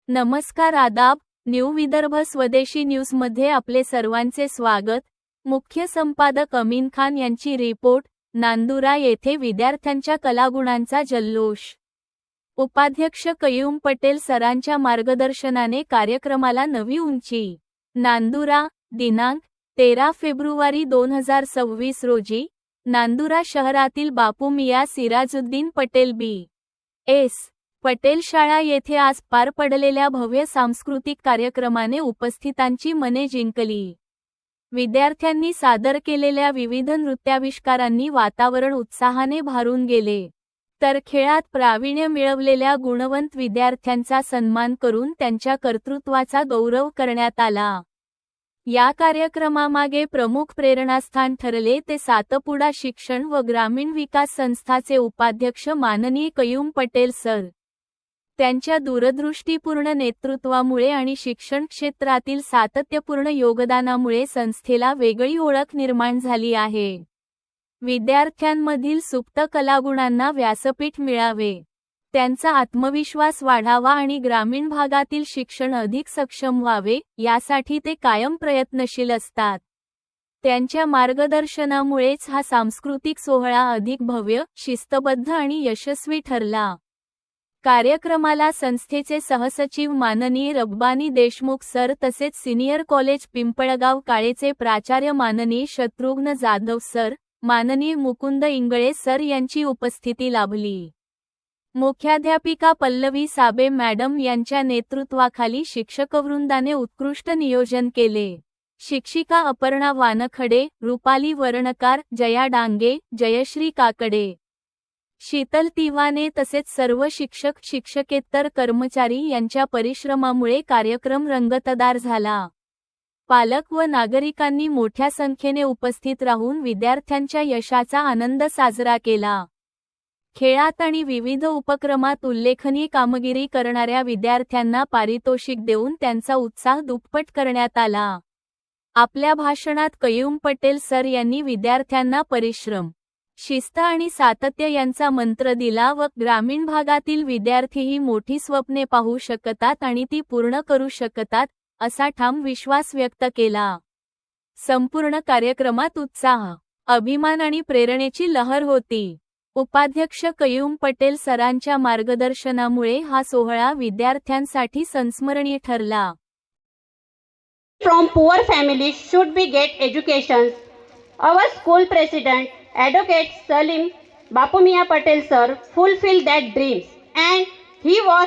नमस्कार, आदाब. न्यू विदर्भ स्वदेशी न्यूजमध्ये आपले सर्वांचे स्वागत. मुख्य संपादक अमीन खान यांची रिपोर्ट. नांदुरा येथे विद्यार्थ्यांच्या कलागुणांचा जल्लोष. उपाध्यक्ष कयूम पटेल सरांच्या मार्गदर्शनाने कार्यक्रमाला नवी उंची. नांदुरा, दिनांक 13 फेब्रुवारी 2026 रोजी नांदुरा शहरातील बापू मियाँ सिराजुद्दीन पटेल बी.एस. पटेल शाळा येथे आज पार पडलेल्या भव्य सांस्कृतिक कार्यक्रमाने उपस्थितांची मने जिंकली. विद्यार्थ्यांनी सादर केलेल्या विविध नृत्याविष्कारांनी वातावरण उत्साहाने भारून गेले. तर खेळात प्रावीण्य मिळवलेल्या गुणवंत विद्यार्थ्यांचा सन्मान करून त्यांच्या कर्तृत्वाचा गौरव करण्यात आला. या कार्यक्रमामागे प्रमुख प्रेरणास्थान ठरले ते सातपुडा शिक्षण व ग्रामीण विकास संस्थाचे उपाध्यक्ष माननीय कयूम पटेल सर. त्यांच्या दूरदृष्टीपूर्ण नेतृत्वामुळे आणि शिक्षण क्षेत्रातील सातत्यपूर्ण योगदानामुळे संस्थेला वेगळी ओळख निर्माण झाली आहे. विद्यार्थ्यांमधील सुप्त कलागुणांना व्यासपीठ मिळावे, त्यांचा आत्मविश्वास वाढावा आणि ग्रामीण भागातील शिक्षण अधिक सक्षम व्हावे यासाठी ते कायम प्रयत्नशील असतात. त्यांच्या मार्गदर्शनामुळेच हा सांस्कृतिक सोहळा अधिक भव्य, शिस्तबद्ध आणि यशस्वी ठरला. कार्यक्रमाला संस्थेचे सहसचिव माननीय रब्बानी देशमुख सर तसेच सिनियर कॉलेज पिंपळगाव काळेचे प्राचार्य माननीय शत्रुघ्न जाधव सर, माननीय मुकुंद इंगळे सर यांची उपस्थिती लाभली. मुख्याध्यापिका पल्लवी साबे मॅडम यांच्या नेतृत्वाखाली शिक्षकवृंदाने उत्कृष्ट नियोजन केले. शिक्षिका अपर्णा वानखडे, रुपाली वर्णकार, जया डांगे, जयश्री काकडे, शीतल तिवाने तसेच सर्व शिक्षक शिक्षकेतर कर्मचारी यांच्या परिश्रमामुळे कार्यक्रम रंगतदार झाला. पालक व नागरिकांनी मोठ्या संख्येने उपस्थित राहून विद्यार्थ्यांच्या यशाचा आनंद साजरा केला. खेळात आणि विविध उपक्रमात उल्लेखनीय कामगिरी करणाऱ्या विद्यार्थ्यांना पारितोषिक देऊन त्यांचा उत्साह दुप्पट करण्यात आला. आपल्या भाषणात कयूम पटेल सर यांनी विद्यार्थ्यांना परिश्रम, शिस्त आणि सातत्य यांचा मंत्र दिला व ग्रामीण भागातील विद्यार्थीही मोठी स्वप्ने पाहू शकतात आणि ती पूर्ण करू शकतात असा ठाम विश्वास व्यक्त केला. संपूर्ण कार्यक्रमात उत्साह, अभिमान आणि प्रेरणेची लहर होती. उपाध्यक्ष कयूम पटेल सरांच्या मार्गदर्शनामुळे हा सोहळा विद्यार्थ्यांसाठी संस्मरणीय ठरला. From poor families should we get education. Our school president, Advocate Salim Bapu Miyaँ Patel sir, fulfilled that dreams, and he was